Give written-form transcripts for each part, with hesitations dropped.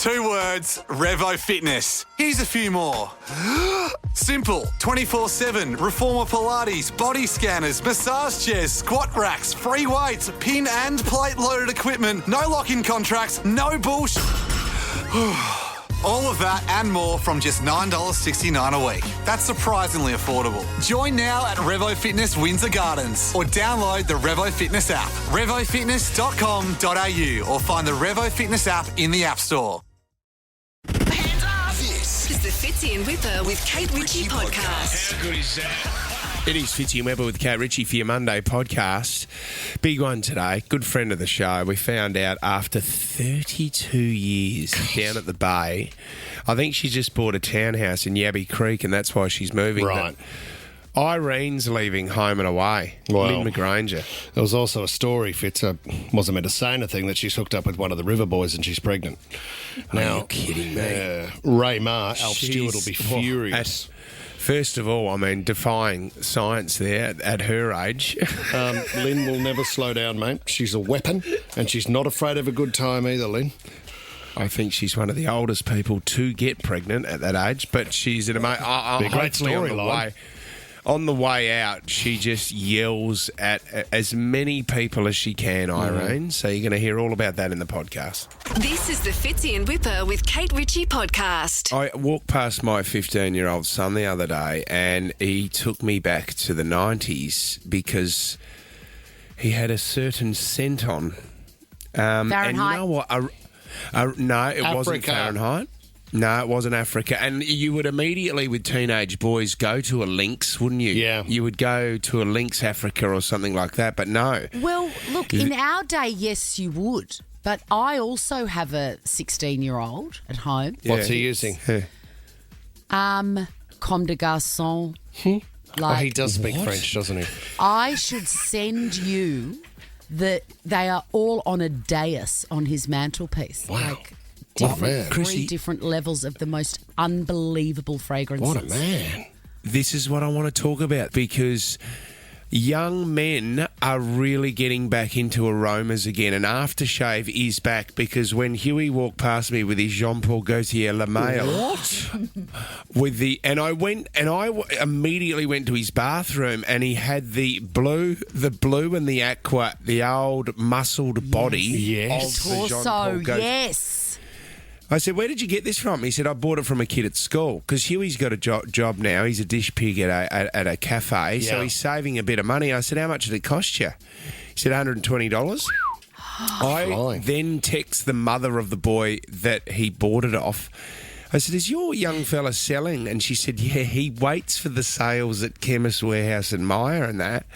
2 words, Revo Fitness. Here's a few more. Simple, 24/7, reformer Pilates, body scanners, massage chairs, squat racks, free weights, pin and plate loaded equipment, no lock-in contracts, no bullshit. All of that and more from just $9.69 a week. That's surprisingly affordable. Join now at Revo Fitness Windsor Gardens or download the Revo Fitness app. RevoFitness.com.au or find the Revo Fitness app in the App Store. Hands up! This is the Fitzy and Wippa with Kate Ritchie podcast. How good is that? It is Fitzy and Wippa with Kate Ritchie for your Monday podcast. Big one today. Good friend of the show. We found out after 32 years down at the Bay. I think she just bought a townhouse in Yabby Creek and that's why she's moving. Right. But Irene's leaving home and away. Well, Lynn McGranger. There was also a story, Fitz, wasn't meant to say anything, that she's hooked up with one of the River Boys and she's pregnant. Now, Are you kidding me? Ray Ma, Alf Stewart, will be furious. First of all, I mean, defying science there at her age. Lynn will never slow down, mate. She's a weapon, and she's not afraid of a good time either, Lynn. I think she's one of the oldest people to get pregnant at that age, but she's an amazing... Be a great storyline. On the way out, she just yells at as many people as she can, Irene. So you're going to hear all about that in the podcast. This is the Fitzy and Wippa with Kate Ritchie podcast. I walked past my 15-year-old son the other day and he took me back to the 90s because he had a certain scent on. Fahrenheit? And you know what? No, it wasn't Africa. Fahrenheit. No, it wasn't Africa. And you would immediately, with teenage boys, go to a Lynx, wouldn't you? Yeah. You would go to a Lynx Africa or something like that, but no. Well, look, in our day, yes, you would. But I also have a 16-year-old at home. What's he using? Comme des garçons. Oh, Like, he does speak French, doesn't he? I should send you that they are all on a dais on his mantelpiece. Wow. Like different, man. three different levels of the most unbelievable fragrances. What a man. This is what I want to talk about because young men are really getting back into aromas again, and aftershave is back because when Huey walked past me with his Jean-Paul Gaultier La Mail, I immediately went to his bathroom and he had the blue and the aqua, the old muscled body Yes. of the Jean-Paul Torso, Gaultier. yes. I said, where did you get this from? He said, I bought it from a kid at school because Huey's got a job now. He's a dish pig at a cafe, so Yeah. he's saving a bit of money. I said, how much did it cost you? He said, $120. I Flying. then text the mother of the boy that he bought it off. I said, is your young fella selling? And she said, yeah, he waits for the sales at Chemist Warehouse and Myer and that.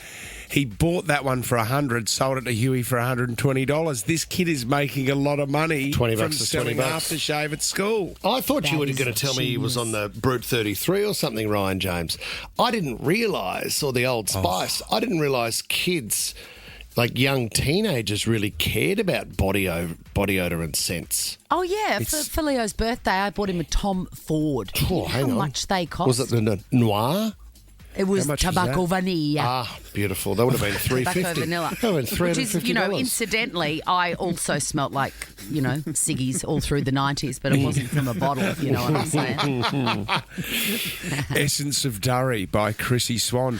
He bought that one for $100, sold it to Huey for $120. This kid is making a lot of money $20 from is selling $20. aftershave at school. I thought you were That going to is tell me he was on genius. the Brute 33 or something, Ryan James. I didn't realise, or the Old Spice, I didn't realise kids, like young teenagers, really cared about body odour and scents. Oh, yeah. For Leo's birthday, I bought him a Tom Ford. Oh, How hang on. much they cost? Was it the Noir? It was How much was tobacco that? vanilla. Ah, beautiful. That would have been $350. Tobacco vanilla. That would have been Which is, $350. incidentally, I also smelt like, ciggies all through the 90s, but it wasn't from a bottle, if you know what I'm saying. Essence of Durry by Chrissie Swan.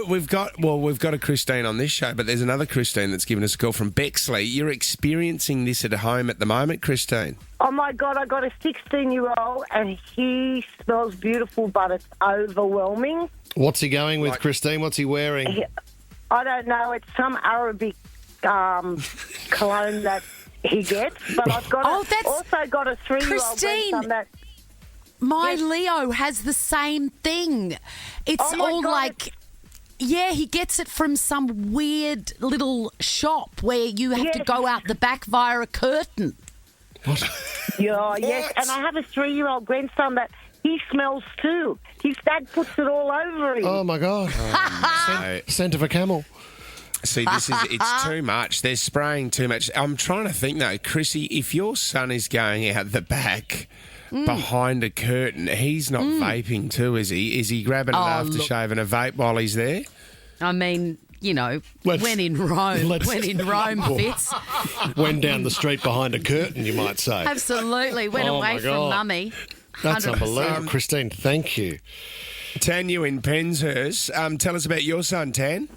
We've got a Christine on this show, but there's another Christine that's given us a call from Bexley. You're experiencing this at home at the moment, Christine. Oh, my God, I got a 16-year-old and he smells beautiful, but it's overwhelming. What's he going with, Christine? What's he wearing? I don't know. It's some Arabic cologne that he gets, but I've got also got a 3-year-old Christine. grandson that... My Yes. Leo has the same thing. It's Oh, my all God, like... Yeah, he gets it from some weird little shop where you have to Yes. go out the back via a curtain. Yeah, yes, and I have a 3-year-old grandson that he smells too. His dad puts it all over him. Oh, my God. Scent of a camel. See, it's too much. They're spraying too much. I'm trying to think, though, Chrissy, if your son is going out the back behind a curtain, he's not vaping too, is he? Is he grabbing an aftershave and a vape while he's there? I mean, you know, Let's- when in Rome, let's- when in Rome, Fitz. Went down the street behind a curtain, you might say. Absolutely. Went Oh, away my from God. mummy. That's 100%. unbelievable. Christine, thank you. Tanya in Penshurst. Tell us about your son, Tan.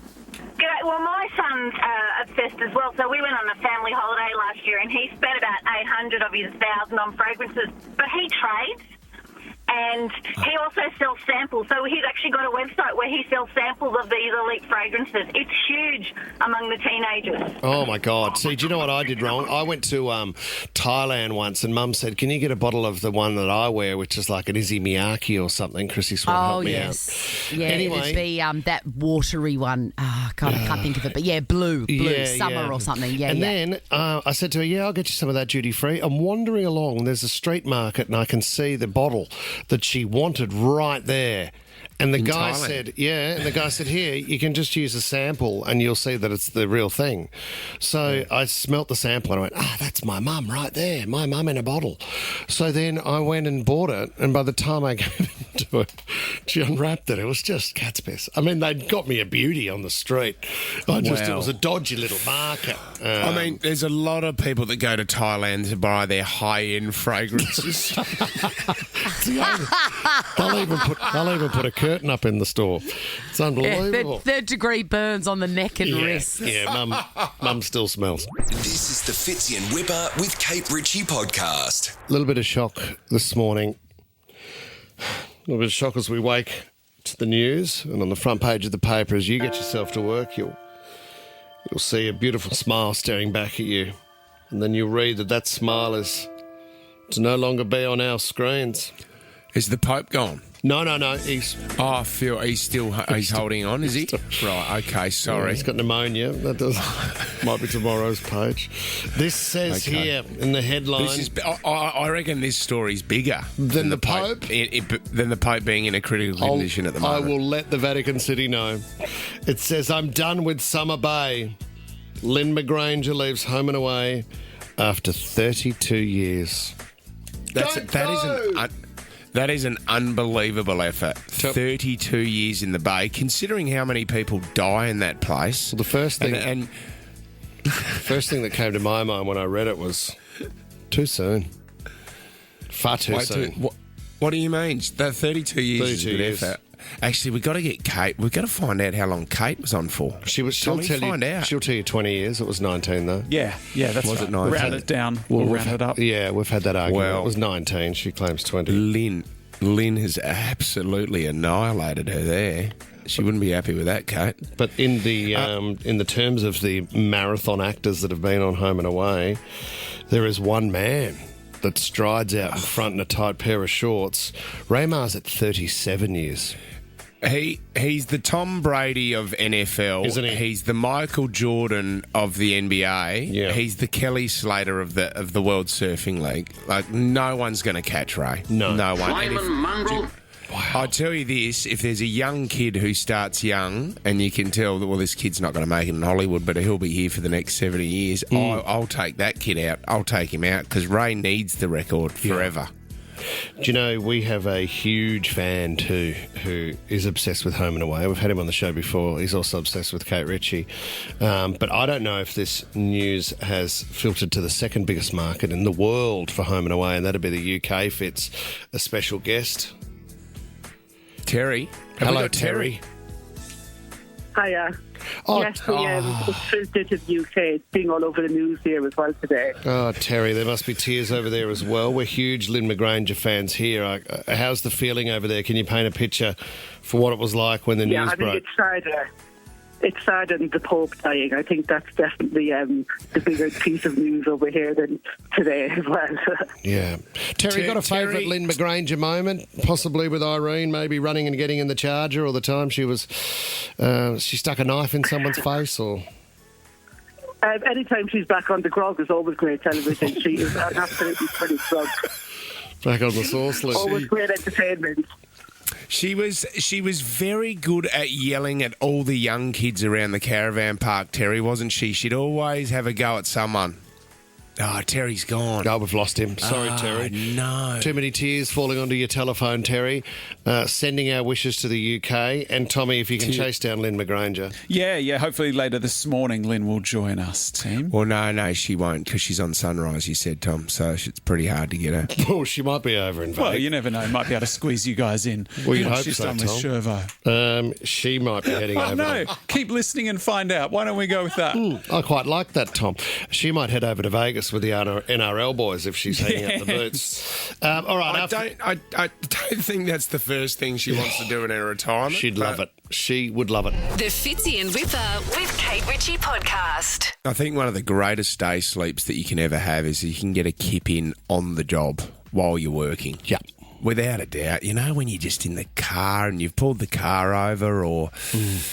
G'day. Well, my son's obsessed as well. So we went on a family holiday last year, and he spent about 800 of his 1,000 on fragrances. But he trades, and he also sells samples. So he's actually got a website where he sells samples of these elite fragrances. It's huge among the teenagers. Oh, my God. See, do you know what I did wrong? I went to Thailand once and Mum said, can you get a bottle of the one that I wear, which is like an Izzy Miyake or something? Chrissie Swan Oh, helped me yes. out. Yeah, Anyway. it would be that watery one. God, I can't think of it. But yeah, blue, summer or something. Yeah, and then I said to her, yeah, I'll get you some of that duty free. I'm wandering along. There's a street market and I can see the bottle that she wanted right there. And the guy said, here, you can just use a sample and you'll see that it's the real thing. So I smelt the sample and I went, that's my mum right there, my mum in a bottle. So then I went and bought it, and by the time I gave it to her, she unwrapped it. It was just cat's piss. I mean, they'd got me a beauty on the street. It was a dodgy little market. I mean, there's a lot of people that go to Thailand to buy their high-end fragrances. They'll even put a curtain up in the store. It's unbelievable. Third degree burns on the neck and wrists. Yeah, mum still smells. This is the Fitzy and Wippa with Kate Ritchie podcast. A little bit of shock this morning. A little bit of shock as we wake to the news, and on the front page of the paper, as you get yourself to work, you'll see a beautiful smile staring back at you, and then you'll read that smile is to no longer be on our screens. Is the Pope gone? No. He's I feel he's holding on, is he? Right, okay, sorry. he's got pneumonia. That might be tomorrow's page. This says here in the headline. I reckon this story's bigger Than the Pope? than the Pope being in a critical condition at the moment. I will let the Vatican City know. It says, I'm done with Summer Bay. Lynn McGranger leaves home and away after 32 years. That is an unbelievable effort. 32 years in the Bay, considering how many people die in that place. Well, the first thing And first thing that came to my mind when I read it was too soon. Far too soon. What do you mean? That 32 years is a 32 good years. effort. Actually, we've got to get Kate. We've got to find out how long Kate was on for. She'll tell you 20 years. It was 19 though. Yeah, that's Was it right. 19? Round it down. We'll round it up. Yeah, we've had that argument. Well- it was 19. She claims 20. Lynn has absolutely annihilated her there. She wouldn't be happy with that, Kate. But in the terms of the marathon actors that have been on Home and Away, there is one man that strides out in front in a tight pair of shorts. Raymar's at 37 years. He's the Tom Brady of NFL, Isn't he? He's the Michael Jordan of the NBA. Yeah. He's the Kelly Slater of the World Surfing League. Like, no one's going to catch Ray. No one. I tell you this: if there's a young kid who starts young, and you can tell that, well, this kid's not going to make it in Hollywood, but he'll be here for the next 70 years. I'll take that kid out. I'll take him out because Ray needs the record forever. Do you know, we have a huge fan too who is obsessed with Home and Away. We've had him on the show before. He's also obsessed with Kate Ritchie. But I don't know if this news has filtered to the second biggest market in the world for Home and Away, and that'd be the UK. Fitz, a special guest. Terry. Have we Hello, got Terry. Hiya. Oh, Yes, it's filtered to the UK. It's being all over the news here as well today. Oh, Terry, there must be tears over there as well. We're huge Lynn McGranger fans here. How's the feeling over there? Can you paint a picture for what it was like when the news broke? It's sadder than the Pope dying. I think that's definitely the bigger piece of news over here than today as well. Yeah. Terry, got a favourite Terry- Lynn McGranger moment? Possibly with Irene, maybe running and getting in the charger, or the time she stuck a knife in someone's face, or... Anytime she's back on the grog is always great television. She is an absolutely brilliant grog. Back on the sauce list. Always great entertainment. She was very good at yelling at all the young kids around the caravan park, Terry, wasn't she? She'd always have a go at someone. Oh, Terry's gone. Oh, we've lost him. Sorry, Terry. No. Too many tears falling onto your telephone, Terry. Sending our wishes to the UK. And, Tommy, if you can chase down Lynn McGranger. Yeah. Hopefully later this morning, Lynn will join us, team. Well, no, she won't because she's on Sunrise, you said, Tom, so it's pretty hard to get her. Oh, she might be over in Vegas. Well, you never know. Might be able to squeeze you guys in. Well, you'd Once hope she's so, done with Tom. Shervo. She might be heading over. No, keep listening and find out. Why don't we go with that? I quite like that, Tom. She might head over to Vegas with the NRL boys if she's hanging up the boots. All right. I don't think that's the first thing she wants to do in her retirement. She'd love it. She would love it. The Fitzy and Wippa with Kate Ritchie podcast. I think one of the greatest day sleeps that you can ever have is you can get a kip in on the job while you're working. Yeah. Without a doubt. You know, when you're just in the car and you've pulled the car over, or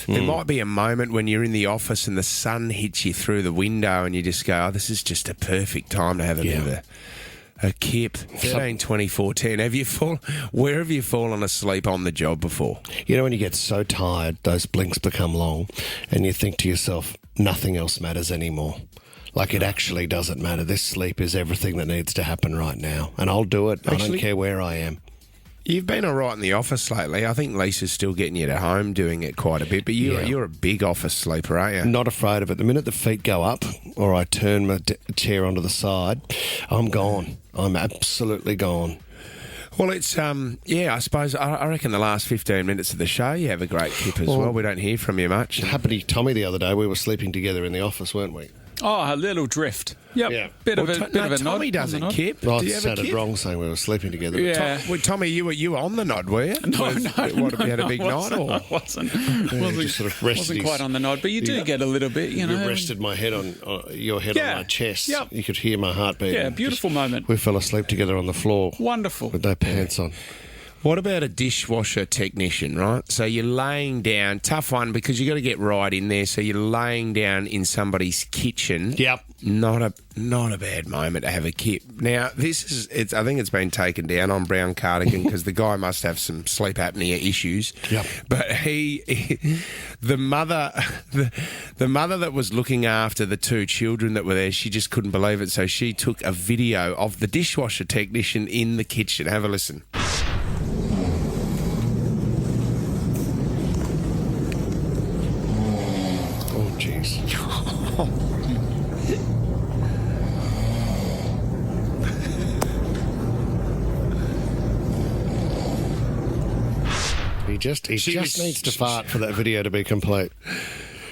there might be a moment when you're in the office and the sun hits you through the window and you just go, oh, this is just a perfect time to have a bit of a kip. 13, 24, 10. Where have you fallen asleep on the job before? You know, when you get so tired, those blinks become long and you think to yourself, nothing else matters anymore. Like, it actually doesn't matter. This sleep is everything that needs to happen right now. And I'll do it. I don't care where I am. You've been all right in the office lately. I think Lisa's still getting you to home doing it quite a bit. But you're a big office sleeper, aren't you? Not afraid of it. The minute the feet go up or I turn my chair onto the side, I'm gone. I'm absolutely gone. Well, it's, I suppose, I reckon the last 15 minutes of the show you have a great kip as well. We don't hear from you much. It happened to Tommy the other day. We were sleeping together in the office, weren't we? Oh, a little drift. Yep. Yeah. Bit of a nod. Tommy doesn't kip. I Do you have a sounded kip? wrong saying we were sleeping together. Yeah. Tommy, you were on the nod, were you? No. You had a big night, or? I wasn't. Just sort of rested Wasn't quite on the nod, but you do get a little bit, you know. You rested my head on your head on my chest. Yep. You could hear my heartbeat. Yeah, beautiful moment. We fell asleep together on the floor. Wonderful. With no pants on. What about a dishwasher technician, right? So you're laying down, tough one because you got to get right in there. So you're laying down in somebody's kitchen. Yep. Not a bad moment to have a kip. Now, I think it's been taken down on Brown Cardigan because the guy must have some sleep apnea issues. Yep. But the mother that was looking after the two children that were there, she just couldn't believe it. So she took a video of the dishwasher technician in the kitchen. Have a listen. Oh, jeez. He just needs to fart for that video to be complete.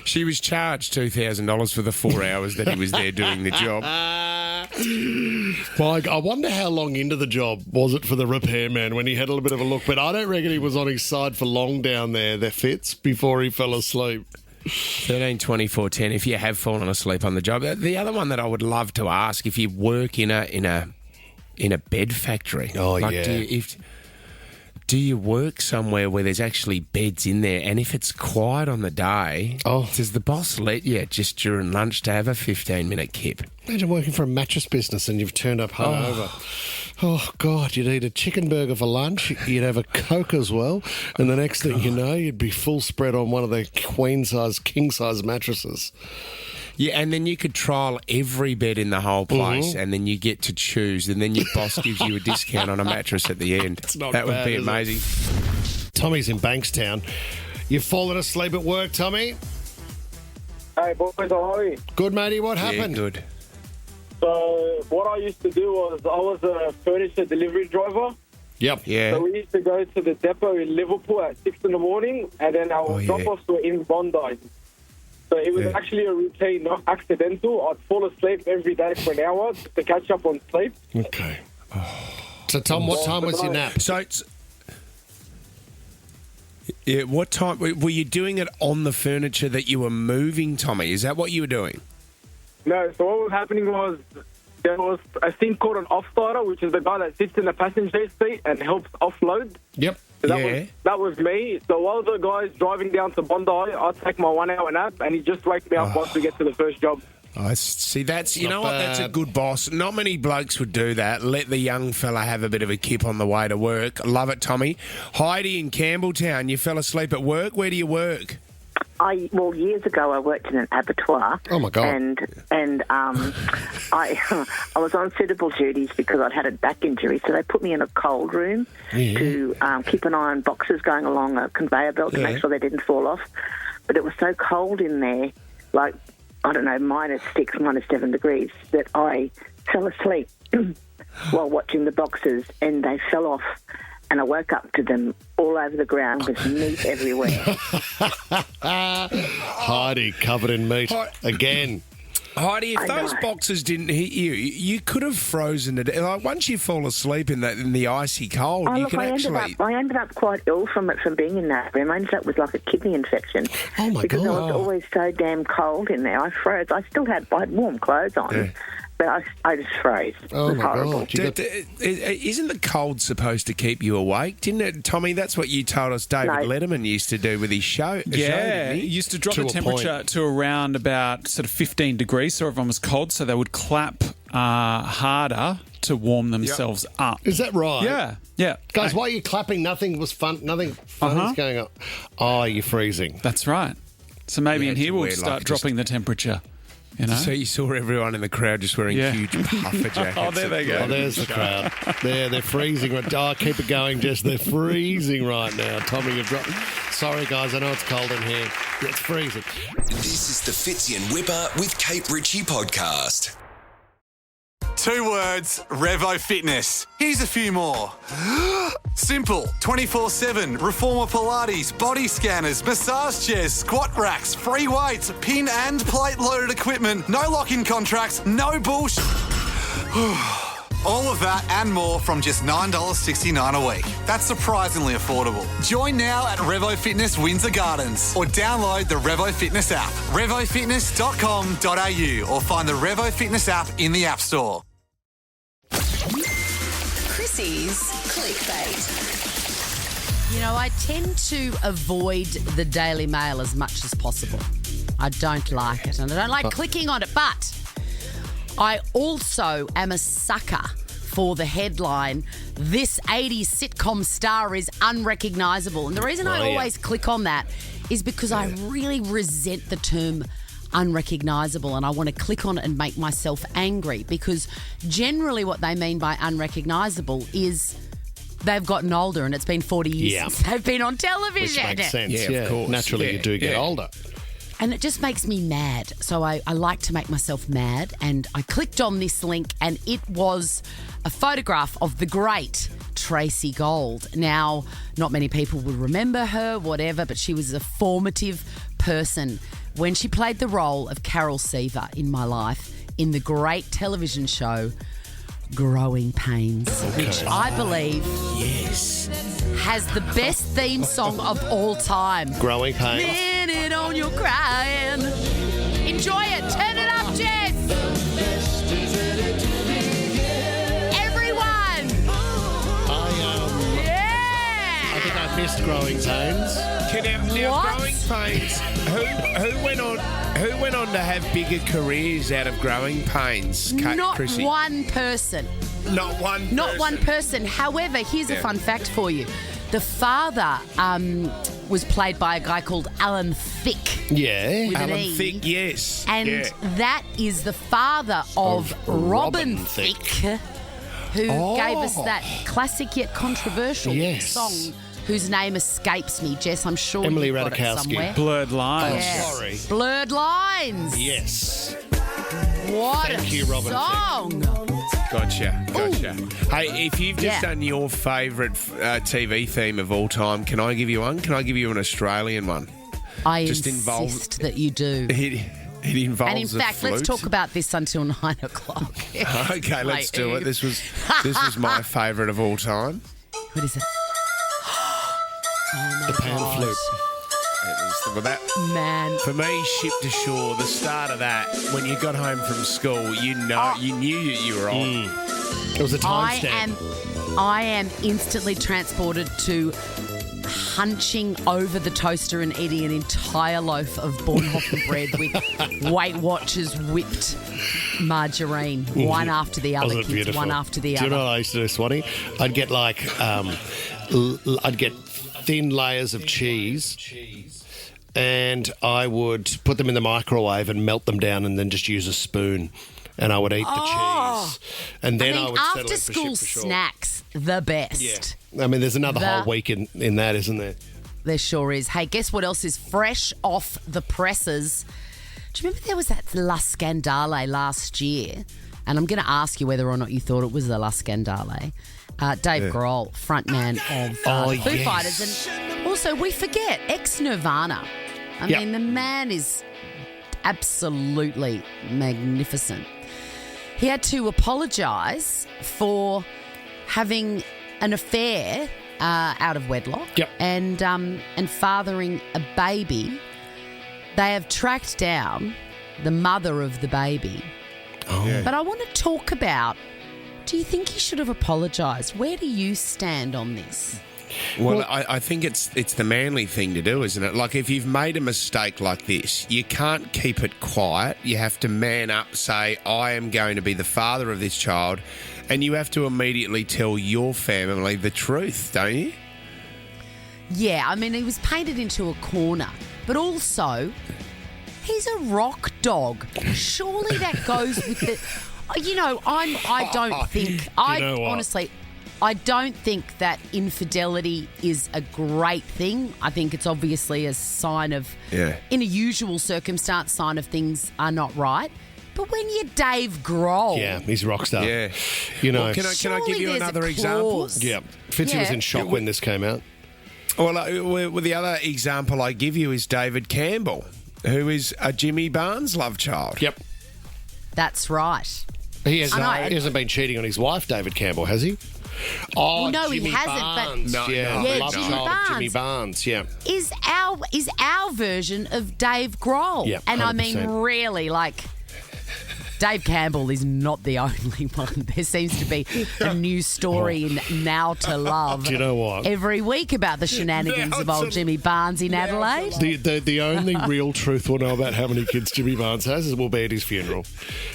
She was charged $2,000 for the 4 hours that he was there doing the job. Well, I wonder how long into the job was it for the repairman when he had a little bit of a look. But I don't reckon he was on his side for long down there, Fitz, before he fell asleep. 13, 24, 10, if you have fallen asleep on the job. The other one that I would love to ask, if you work in a bed factory. Oh, yeah. Do you work somewhere where there's actually beds in there? And if it's quiet on the day, does the boss let you just during lunch to have a 15-minute kip? Imagine working for a mattress business and you've turned up hungover. Oh, God, you'd eat a chicken burger for lunch, you'd have a Coke as well, and the next thing you know, you'd be full spread on one of the queen-size, king-size mattresses. Yeah, and then you could trial every bed in the whole place, and then you get to choose, and then your boss gives you a discount on a mattress at the end. That would be amazing. Tommy's in Bankstown. You've fallen asleep at work, Tommy? Hey, boys, how are you? Good, matey. What happened? Yeah, good. So, what I used to do was I was a furniture delivery driver. Yep. Yeah. So, we used to go to the depot in Liverpool at 6 in the morning, and then our drop-offs were in Bondi. So it was actually a routine, not accidental. I'd fall asleep every day for an hour just to catch up on sleep. Okay. So, Tom, what time was your nap? So, what time were you doing it on the furniture that you were moving, Tommy? Is that what you were doing? No, so what was happening was there was a thing called an off-starter, which is the guy that sits in the passenger seat and helps offload. Yep. So that was me. So while the guy's driving down to Bondi, I'd take my 1 hour nap and he'd just wake me up once we get to the first job. I see. That's Not what? That's a bad. good boss. Not many blokes would do that. Let the young fella have a bit of a kip on the way to work. Love it, Tommy. Heidi in Campbelltown. You fell asleep at work. Where do you work? years ago I worked in an abattoir. Oh my God! And I was on suitable duties because I'd had a back injury, so they put me in a cold room to keep an eye on boxes going along a conveyor belt to make sure they didn't fall off. But it was so cold in there, like I don't know, -6, -7 degrees, that I fell asleep while watching the boxes, and they fell off. And I woke up to them all over the ground with meat everywhere. Heidi covered in meat again. Heidi, if those boxes didn't hit you, you could have frozen it. Like once you fall asleep in the icy cold, you can actually. I ended up quite ill from being in that room. I ended up with like a kidney infection. Oh my because God! I was always so damn cold in there. I froze. I had warm clothes on. Yeah. But I just froze. Oh, it was my horrible. God. Isn't the cold supposed to keep you awake? Didn't it, Tommy? That's what you told us David Letterman used to do with his show. Yeah, he used to drop the temperature to around about sort of 15 degrees so everyone was cold, so they would clap harder to warm themselves up. Is that right? Yeah, yeah. Guys, why are you clapping? Nothing was fun. Nothing fun's going on. Oh, you're freezing. That's right. So maybe in here we'll wear, start like, dropping the temperature. You know? So you saw everyone in the crowd just wearing huge puffer jackets. Oh, there they go. Oh, there's the crowd. They're freezing. Oh, keep it going, Jess. They're freezing right now. Tommy, you've dropped. Sorry, guys. I know it's cold in here. It's freezing. This is the Fitzy and Wippa with Kate Ritchie podcast. 2 words, Revo Fitness. Here's a few more. Simple, 24/7, reformer Pilates, body scanners, massage chairs, squat racks, free weights, pin and plate loaded equipment, no lock-in contracts, no bullshit. All of that and more from just $9.69 a week. That's surprisingly affordable. Join now at Revo Fitness Windsor Gardens or download the Revo Fitness app, revofitness.com.au, or find the Revo Fitness app in the App Store. Chrissie's Clickbait. You know, I tend to avoid the Daily Mail as much as possible. I don't like it, and I don't like clicking on it, but I also am a sucker for the headline, "This 80s sitcom star is unrecognisable." And the reason I always click on that is because I really resent the term unrecognisable, and I want to click on it and make myself angry, because generally what they mean by unrecognisable is they've gotten older and it's been 40 years since they've been on television. Which makes sense. Yeah, of course. Naturally, you do get older. And it just makes me mad. So I like to make myself mad. And I clicked on this link, and it was a photograph of the great Tracy Gold. Now, not many people will remember her, whatever, but she was a formative person when she played the role of Carol Seaver in my life in the great television show Growing Pains, which I believe has the best theme song of all time. Growing Pains. Minute on your crying. Enjoy it. Turn it up, Jess. Everyone. I think I missed Growing Pains. Now, Growing Pains. Who went on to have bigger careers out of Growing Pains? Chrissy? One person. Not one. Not one person. However, here's a fun fact for you. The father was played by a guy called Alan Thicke. Yeah. With an Alan E. Thicke, yes. And that is the father of Robin Thicke, who gave us that classic yet controversial song whose name escapes me. Jess, I'm sure Emily you've got it Ratajkowski. somewhere. Blurred Lines. Yes. Sorry. Blurred Lines. Yes. What Thank a you, Robin song. Gotcha. Hey, if you've just done your favourite TV theme of all time, can I give you one? Can I give you an Australian one? I Just insist that you do. It involves And in fact, let's talk about this until 9 o'clock. Okay, let's do it. This was my favourite of all time. What is it? The pan flute. Man. For me, Ship to Shore, the start of that, when you got home from school, you knew you were on. It was a timestamp. I am instantly transported to hunching over the toaster and eating an entire loaf of Bornhofen bread with Weight Watchers whipped margarine, one after the other, kids, beautiful? one after the Do other. you know what I used to do, Swanee? I'd get I'd get thin layers of cheese and I would put them in the microwave and melt them down and then just use a spoon. And I would eat the cheese. And then I would settle in for shit after-school for sure. snacks, the best. Yeah. I mean, there's another whole week in that, isn't there? There sure is. Hey, guess what else is fresh off the presses? Do you remember there was that La Scandale last year? And I'm going to ask you whether or not you thought it was the La Scandale. Dave Grohl, frontman of Foo Fighters. And also, we forget, ex-Nirvana. I mean, the man is absolutely magnificent. He had to apologise for having an affair out of wedlock and fathering a baby. They have tracked down the mother of the baby. But I want to talk about, do you think he should have apologised? Where do you stand on this? Well, I think it's the manly thing to do, isn't it? Like, if you've made a mistake like this, you can't keep it quiet. You have to man up, say, I am going to be the father of this child, and you have to immediately tell your family the truth, don't you? Yeah, I mean, he was painted into a corner, but also, he's a rock dog. Surely that goes with the... You know, honestly... I don't think that infidelity is a great thing. I think it's obviously a sign of, in a usual circumstance, sign of things are not right. But when you're Dave Grohl... Yeah, he's a rock star. Yeah. You know, well, can I give you another example? Yeah. Fitzy was in shock when this came out. Well, the other example I give you is David Campbell, who is a Jimmy Barnes love child. Yep. That's right. He hasn't been cheating on his wife, David Campbell, has he? Oh, well, no, Jimmy he hasn't. Barnes. But love Jimmy child Barnes. of Jimmy Barnes. Yeah, is our version of Dave Grohl. Yeah, and 100%. I mean, really, like, Dave Campbell is not the only one. There seems to be a new story in Now to Love. Do you know what? Every week about the shenanigans of old Jimmy Barnes in Adelaide. The only real truth we'll know about how many kids Jimmy Barnes has will be at his funeral.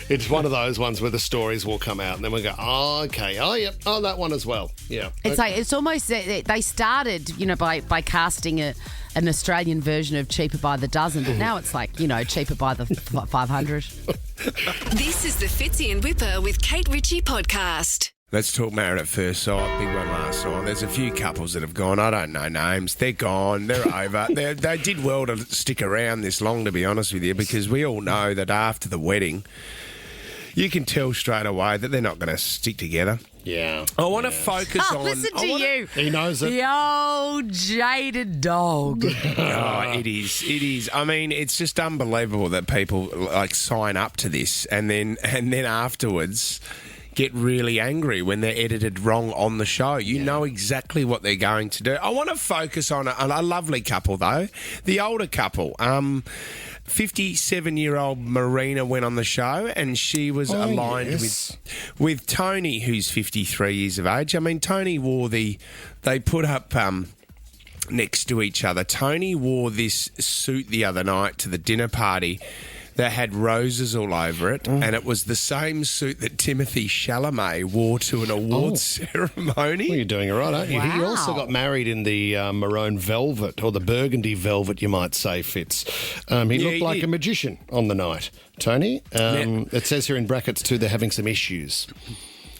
It's one of those ones where the stories will come out and then we'll go, oh, okay, oh, yep, oh, that one as well. Yeah. It's like, it's almost, they started, you know, by casting an Australian version of Cheaper by the Dozen, but now it's like, you know, Cheaper by the 500. This is the Fitzy and Wippa with Kate Ritchie podcast. Let's talk Married at First Sight. Big one last night. There's a few couples that have gone. I don't know names. They're gone. They're over. They did well to stick around this long, to be honest with you, because we all know that after the wedding, you can tell straight away that they're not going to stick together. Yeah. I want to focus on... Listen to you. He knows it. The old jaded dog. It is. I mean, it's just unbelievable that people like sign up to this and then afterwards get really angry when they're edited wrong on the show. You know exactly what they're going to do. I want to focus on a lovely couple, though. The older couple. 57-year-old Marina went on the show and she was aligned with Tony, who's 53 years of age. I mean, Tony wore they put up next to each other. Tony wore this suit the other night to the dinner party that had roses all over it, and it was the same suit that Timothy Chalamet wore to an awards ceremony. Well, you're doing it right, aren't you? Wow. He also got married in the maroon velvet, or the burgundy velvet, you might say, Fitz. He looked like a magician on the night, Tony. It says here in brackets, too, they're having some issues.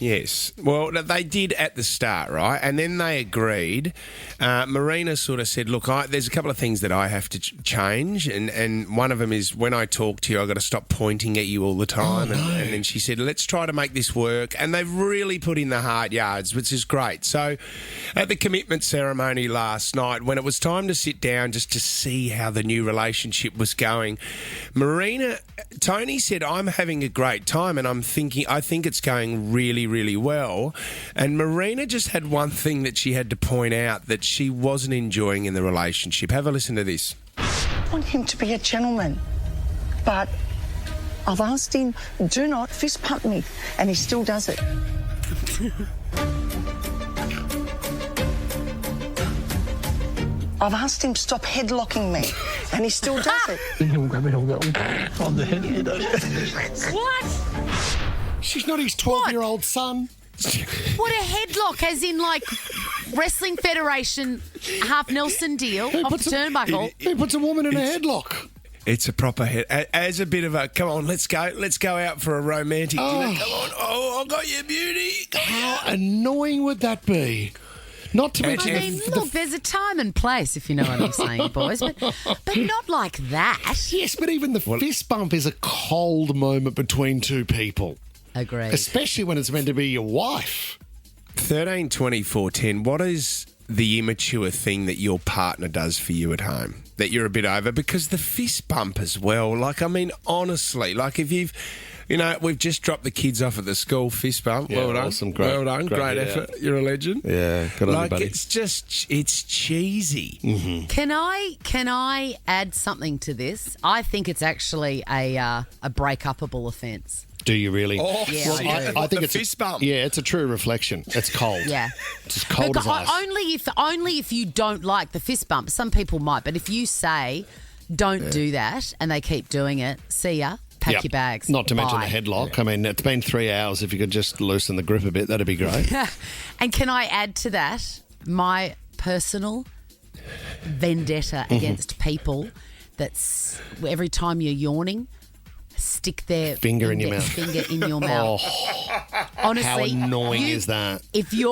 Yes. Well, they did at the start, right? And then they agreed. Marina sort of said, look, there's a couple of things that I have to change. And one of them is when I talk to you, I've got to stop pointing at you all the time. And then she said, let's try to make this work. And they've really put in the hard yards, which is great. So at the commitment ceremony last night, when it was time to sit down just to see how the new relationship was going, Tony said, I'm having a great time and I think it's going really, really well. And Marina just had one thing that she had to point out that she wasn't enjoying in the relationship. Have a listen to this. I want him to be a gentleman, but I've asked him, do not fist pump me, and he still does it. I've asked him stop headlocking me, and he still does it. What? She's not his 12-year-old son. What a headlock, as in, like, Wrestling Federation half Nelson deal off the turnbuckle. He puts a woman in a headlock. It's a proper head. As a bit of a, come on, let's go out for a romantic dinner. Come on. Oh, I got you, beauty. How annoying would that be? Not to mention... I mean, look, there's a time and place, if you know what I'm saying, boys, but not like that. Yes, but even the fist bump is a cold moment between two people. Agreed. Especially when it's meant to be your wife. 13, 24, 10, what is the immature thing that your partner does for you at home that you're a bit over? Because the fist bump as well, like, I mean, honestly, like if you've... You know, we've just dropped the kids off at the school, fist bump. Yeah, well done. awesome. Great, well done. Great effort. You're a legend. Yeah, good on you, buddy. It's cheesy. Mm-hmm. Can I add something to this? I think it's actually a break-upable offence. Do you really? Oh, yeah, well, I think it's fist bump. Yeah, it's a true reflection. It's cold. Yeah. It's as cold as ice. Only if you don't like the fist bump. Some people might, but if you say, don't do that, and they keep doing it, see ya. Pack your bags. Not to mention Bye. the headlock. I mean, it's been 3 hours. If you could just loosen the grip a bit, that'd be great. And can I add to that my personal vendetta against people that's every time you're yawning, stick their finger in your mouth. Finger in your mouth. Honestly, how annoying is that? If you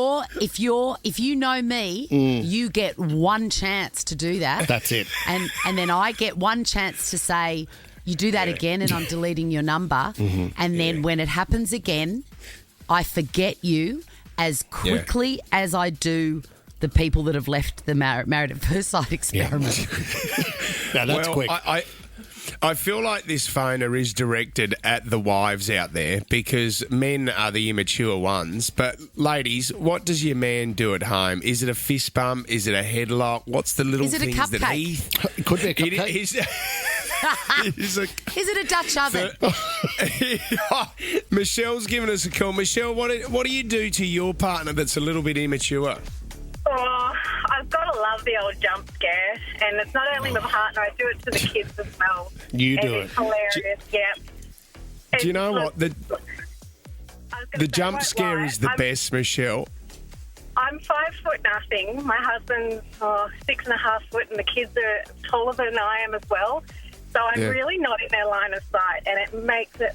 know me, you get one chance to do that. That's it. And then I get one chance to say, you do that again and I'm deleting your number. And then when it happens again, I forget you as quickly as I do the people that have left the Married at First Sight experiment. Now, that's quick. I feel like this phoner is directed at the wives out there because men are the immature ones. But ladies, what does your man do at home? Is it a fist bump? Is it a headlock? What's the little Is it a things that he... It could be a cupcake. Is it a Dutch oven? Michelle's giving us a call. Michelle, what do you do to your partner that's a little bit immature? Oh, I've got to love the old jump scare. And it's not only my partner, I do it to the kids as well. You do It's hilarious, Do you know what? The jump scare is the best, Michelle. I'm 5'0". My husband's 6.5 and the kids are taller than I am as well. So I'm really not in their line of sight, and it makes it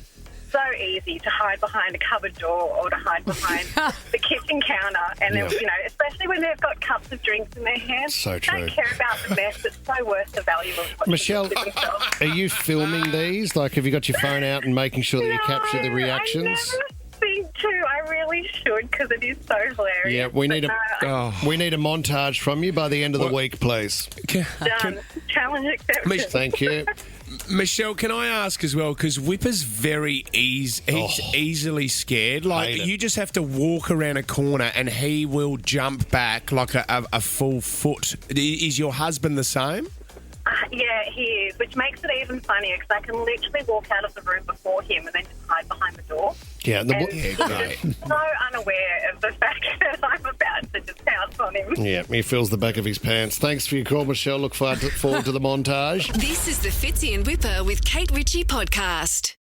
so easy to hide behind a cupboard door or to hide behind the kitchen counter. And especially when they've got cups of drinks in their hands. So true. Don't care about the mess. It's so worth the value of what Michelle, they do themselves. are you filming these? Like, have you got your phone out and making sure that you capture the reactions? I never think to. I really should because it is so hilarious. Yeah, we need a montage from you by the end of the week, please. Done. Challenge accepted. Thank you. Michelle, can I ask as well, because Wippa's very he's easily scared. Like, you just have to walk around a corner and he will jump back like a full foot. Is your husband the same? Yeah, he is, which makes it even funnier because I can literally walk out of the room before him and then just hide behind the door. Yeah, great. So unaware of the fact that I'm about to just pounce on him. Yeah, he feels the back of his pants. Thanks for your call, Michelle. Look forward to the montage. This is the Fitzy and Wippa with Kate Ritchie podcast.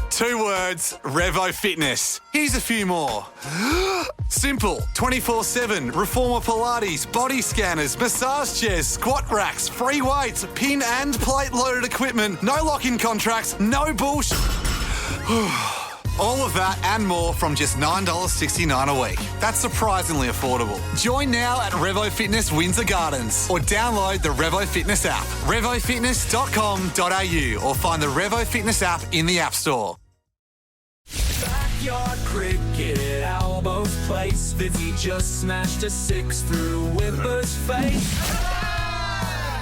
2 words, Revo Fitness. Here's a few more. Simple, 24/7, reformer Pilates, body scanners, massage chairs, squat racks, free weights, pin and plate loaded equipment, no lock-in contracts, no bullshit. All of that and more from just $9.69 a week. That's surprisingly affordable. Join now at Revo Fitness Windsor Gardens or download the Revo Fitness app, revofitness.com.au, or find the Revo Fitness app in the App Store. Backyard cricket at Albo's place. Fitzy just smashed a 6 through Wippa's face.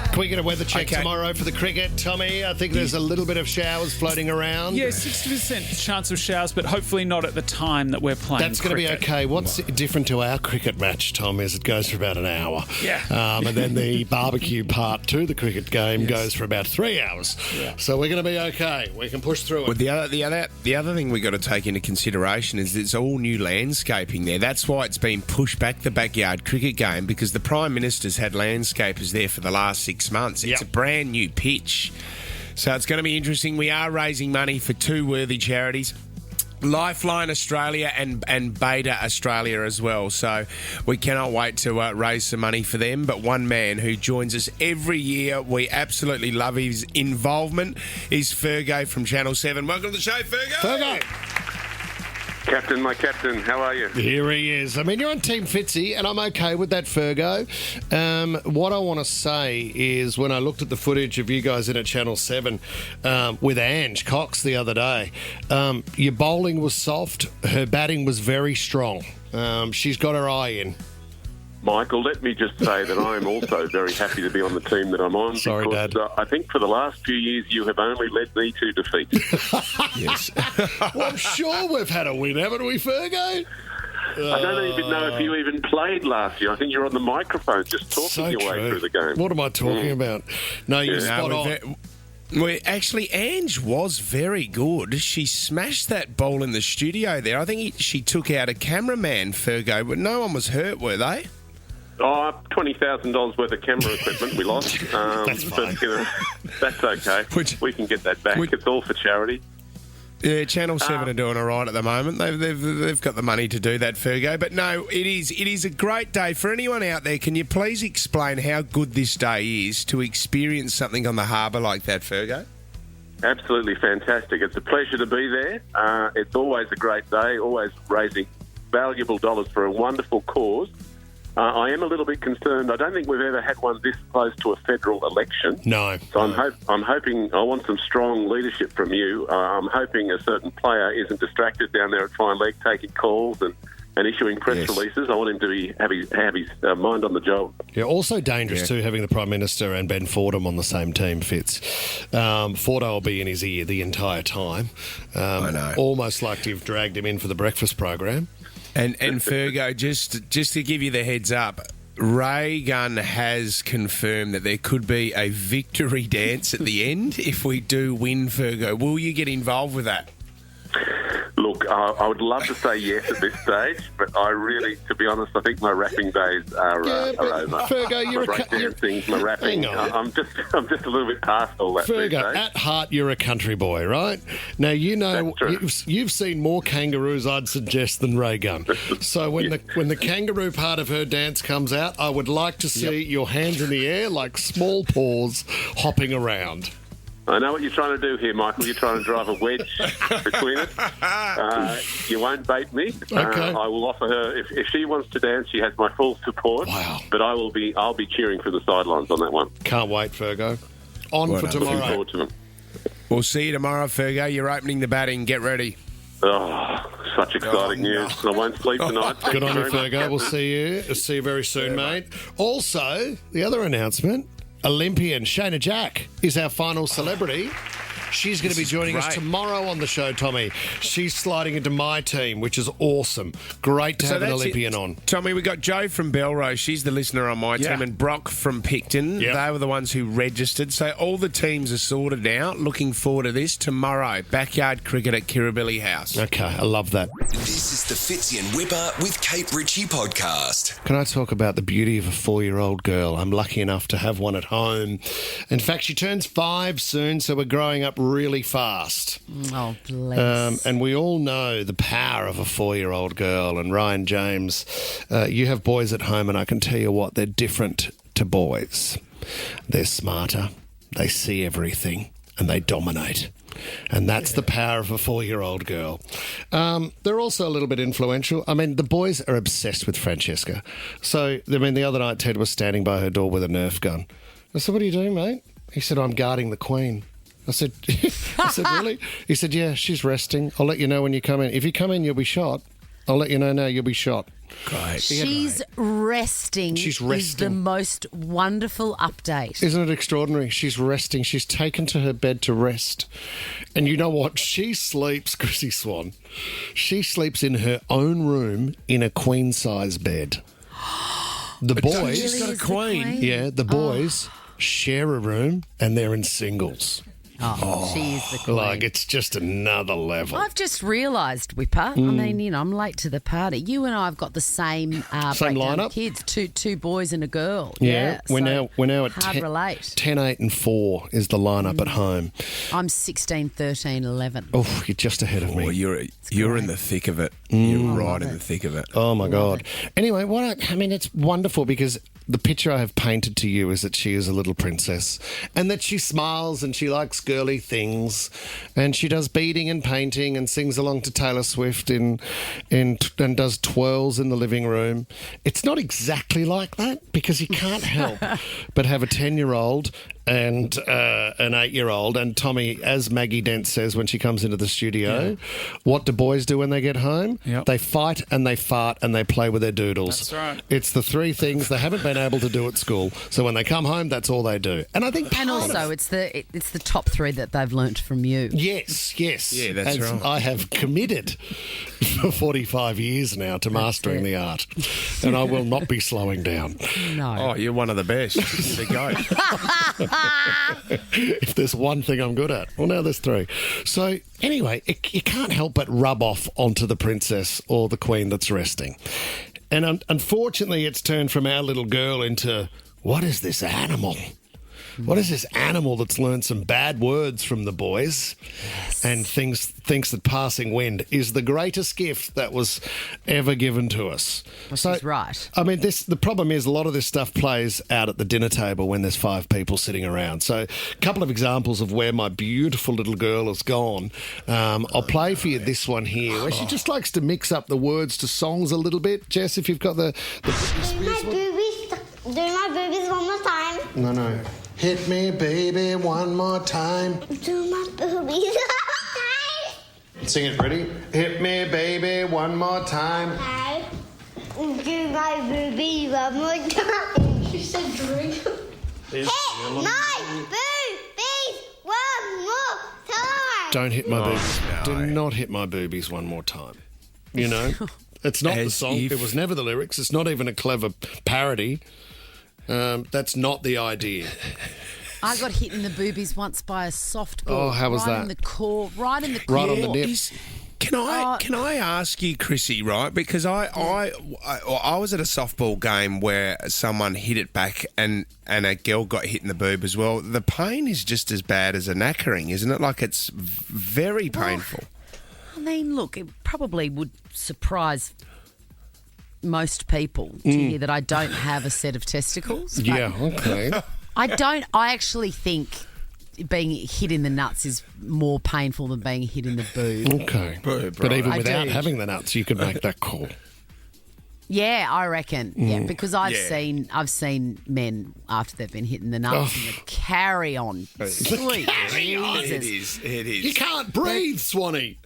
Can we get a weather check tomorrow for the cricket, Tommy? I think there's a little bit of showers floating around. Yeah, 60% chance of showers, but hopefully not at the time that we're playing. That's going to be okay. What's different to our cricket match, Tom, is it goes for about an hour. Yeah. And then the barbecue part to the cricket game goes for about 3 hours. Yeah. So we're going to be okay. We can push through it. Well, the other thing we've got to take into consideration is it's all new landscaping there. That's why it's been pushed back, the backyard cricket game, because the Prime Minister's had landscapers there for the last 6 months. It's a brand new pitch. So it's going to be interesting. We are raising money for 2 worthy charities. Lifeline Australia and Beta Australia as well. So we cannot wait to raise some money for them. But one man who joins us every year, we absolutely love his involvement, is Fergo from Channel 7. Welcome to the show, Fergo. Captain, my captain, how are you? Here he is. I mean, you're on Team Fitzy, and I'm okay with that, Fergo. What I want to say is when I looked at the footage of you guys in at Channel 7 with Ange Cox the other day, your bowling was soft, her batting was very strong. She's got her eye in. Michael, let me just say that I am also very happy to be on the team that I'm on. Sorry, because, Dad. I think for the last few years you have only led me to defeat. Yes. Well, I'm sure we've had a win, haven't we, Fergo? I don't even know if you even played last year. I think you're on the microphone just talking your way through the game. What am I talking about? No, you're spot on. Actually, Ange was very good. She smashed that ball in the studio there. I think she took out a cameraman, Fergo, but no one was hurt, were they? Oh, $20,000 worth of camera equipment we lost. That's fine. But, that's okay. We can get that back. It's all for charity. Yeah, Channel 7 are doing all right at the moment. They've got the money to do that, Fergo. But no, it is a great day. For anyone out there, can you please explain how good this day is to experience something on the harbour like that, Fergo? Absolutely fantastic. It's a pleasure to be there. It's always a great day, always raising valuable dollars for a wonderful cause. I am a little bit concerned. I don't think we've ever had one this close to a federal election. No. So I'm hoping, I want some strong leadership from you. I'm hoping a certain player isn't distracted down there at fine leg taking calls and issuing press releases. I want him to have his mind on the job. Yeah, also dangerous too, having the Prime Minister and Ben Fordham on the same team, Fitz. Fordo will be in his ear the entire time. I know. Almost like you've dragged him in for the breakfast program. And Fergo, just to give you the heads up, Ray Gunn has confirmed that there could be a victory dance at the end if we do win, Fergo. Will you get involved with that? Look, I would love to say yes at this stage, but I really, to be honest, I think my rapping days are over. Fergo, you're my rapping. I'm just a little bit past all that. Fergo, at heart, you're a country boy, right? Now you know you've seen more kangaroos, I'd suggest, than Ray Gunn. So when the kangaroo part of her dance comes out, I would like to see your hands in the air like small paws hopping around. I know what you're trying to do here, Michael. You're trying to drive a wedge between us. You won't bait me. Okay. I will offer her, if she wants to dance, she has my full support. Wow. But I'll be cheering from the sidelines on that one. Can't wait, Fergo. On for tomorrow. Looking forward to them. We'll see you tomorrow, Fergo. You're opening the batting. Get ready. Oh, such exciting news. I won't sleep tonight. Good on you, Fergo. We'll see you very soon, mate. Also, the other announcement, Olympian Shayna Jack is our final celebrity. She's going to be joining us tomorrow on the show, Tommy. She's sliding into my team, which is awesome. Great to have an Olympian on. Tommy, we got Jo from Belrose. She's the listener on my team, and Brock from Picton. Yep. They were the ones who registered. So all the teams are sorted now. Looking forward to this tomorrow. Backyard cricket at Kirribilli House. Okay, I love that. This is the Fitzy and Wippa with Kate Ritchie podcast. Can I talk about the beauty of a 4-year-old girl? I'm lucky enough to have one at home. In fact, she turns 5 soon, so we're growing up really fast. Oh, bless. And we all know the power of a 4-year-old girl. And Ryan James, you have boys at home, and I can tell you what, they're different to boys. They're smarter, they see everything, and they dominate. And that's the power of a 4-year-old girl. They're also a little bit influential. I mean, the boys are obsessed with Francesca. So, I mean, the other night, Ted was standing by her door with a Nerf gun. I said, "What are you doing, mate?" He said, "I'm guarding the Queen." I said, "Really?" He said, "Yeah, she's resting. I'll let you know when you come in. If you come in, you'll be shot. I'll let you know now, you'll be shot." Great. She's resting. She's resting. Is the most wonderful update. Isn't it extraordinary? She's resting. She's taken to her bed to rest. And you know what? She sleeps, Chrissie Swan. She sleeps in her own room in a queen-size bed. The boys... She's got a queen. Yeah, the boys share a room and they're in singles. Oh, she is the queen. Like, it's just another level. I've just realised, Wippa, I mean, I'm late to the party. You and I have got the same breakdown lineup? of kids, two boys and a girl. Yeah, we're now at hard relate. 10, 8 and 4 is the lineup at home. I'm 16, 13, 11. Oh, you're just ahead of me. Oh, you're in the thick of it. You're right in the thick of it. Oh, my God. Anyway, it's wonderful because the picture I have painted to you is that she is a little princess and that she smiles and she likes girly things and she does beading and painting and sings along to Taylor Swift and does twirls in the living room. It's not exactly like that because you can't help but have a 10-year-old and an 8-year-old. And Tommy, as Maggie Dent says when she comes into the studio, what do boys do when they get home? Yep. They fight and they fart and they play with their doodles. That's right. It's the three things they haven't been able to do at school. So when they come home, that's all they do. And I think it's the top 3 that they've learnt from you. Yes. Yeah, that's right. I have committed for 45 years now to mastering the art. And I will not be slowing down. No. Oh, you're one of the best. You're the goat. If there's one thing I'm good at. Well, now there's 3. So anyway, you can't help but rub off onto the princess or the queen that's resting. And unfortunately, it's turned from our little girl into, what is this animal? What is this animal that's learned some bad words from the boys and thinks that passing wind is the greatest gift that was ever given to us? Well, she's right. I mean, the problem is a lot of this stuff plays out at the dinner table when there's 5 people sitting around. So a couple of examples of where my beautiful little girl has gone. I'll play for you this one here where she just likes to mix up the words to songs a little bit. Jess, if you've got the Britney Spears one. Do my boobies one more time. No. Hit me, baby, one more time. Do my boobies one more time. Sing it, ready? Hit me, baby, one more time. Okay. Do my boobies one more time. She said drink. Hit my boobies one more time. Don't hit my boobies. No. Do not hit my boobies one more time. You know? It's not the song. It was never the lyrics. It's not even a clever parody. That's not the idea. I got hit in the boobies once by a softball. Oh, how was that? Right in the core. Right on the nip. Can I ask you, Chrissy, right? Because I was at a softball game where someone hit it back and a girl got hit in the boob as well. The pain is just as bad as a knackering, isn't it? Like, it's very painful. I mean, look, it probably would surprise most people to hear that I don't have a set of testicles. Yeah, okay. I actually think being hit in the nuts is more painful than being hit in the boob. Okay. But even without having the nuts, you could make that call. Yeah, I reckon. Yeah, because I've seen men after they've been hit in the nuts and the carry on. Sweet Jesus. It is. You can't breathe, Swanee.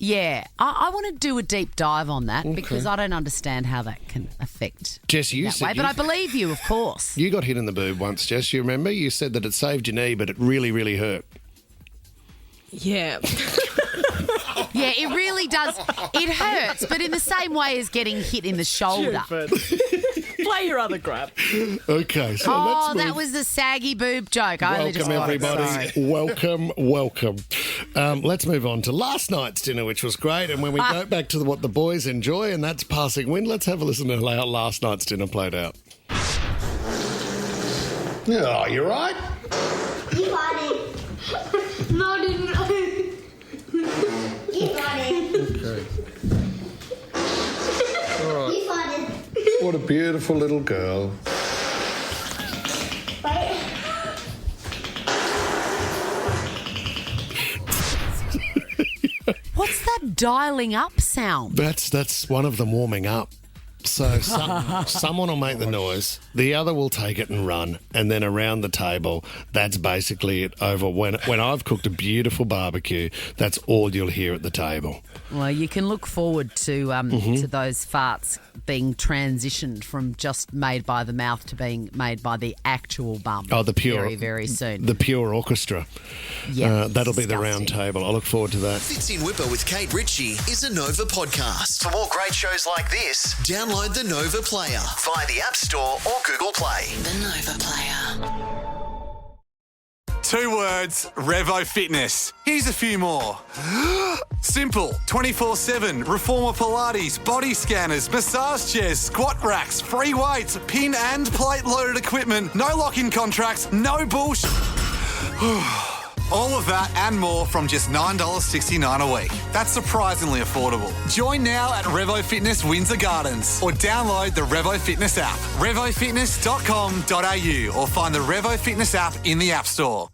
Yeah, I want to do a deep dive on that because I don't understand how that can affect Jess, you that said way. But I believe you, of course. You got hit in the boob once, Jess. You remember? You said that it saved your knee, but it really, really hurt. Yeah. Yeah, it really does. It hurts, but in the same way as getting hit in the shoulder. Play your other crap. Okay, so let's move. That was the saggy boob joke. I only just got everybody. it, sorry. Welcome. Let's move on to last night's dinner, which was great. And when we go back to what the boys enjoy, and that's passing wind, let's have a listen to how last night's dinner played out. Oh, you right? You got it. No, I didn't. You got it. Okay. All right. You got it. What a beautiful little girl. Wait. What's that dialing up sound? That's one of them warming up. So someone will make the noise, the other will take it and run, and then around the table, that's basically it over. When I've cooked a beautiful barbecue, that's all you'll hear at the table. Well, you can look forward to those farts being transitioned from just made by the mouth to being made by the actual bum. Oh, the pure, very, very soon. The pure orchestra. Yeah, that'll be the round table. I look forward to that. Fitzy and Wippa with Kate Ritchie is a Nova podcast. For more great shows like this, download the Nova Player via the App Store or Google Play. The Nova Player. 2 words, Revo Fitness. Here's a few more. Simple, 24/7, reformer Pilates, body scanners, massage chairs, squat racks, free weights, pin and plate loaded equipment, no lock-in contracts, no bullshit. All of that and more from just $9.69 a week. That's surprisingly affordable. Join now at Revo Fitness Windsor Gardens or download the Revo Fitness app. RevoFitness.com.au or find the Revo Fitness app in the App Store.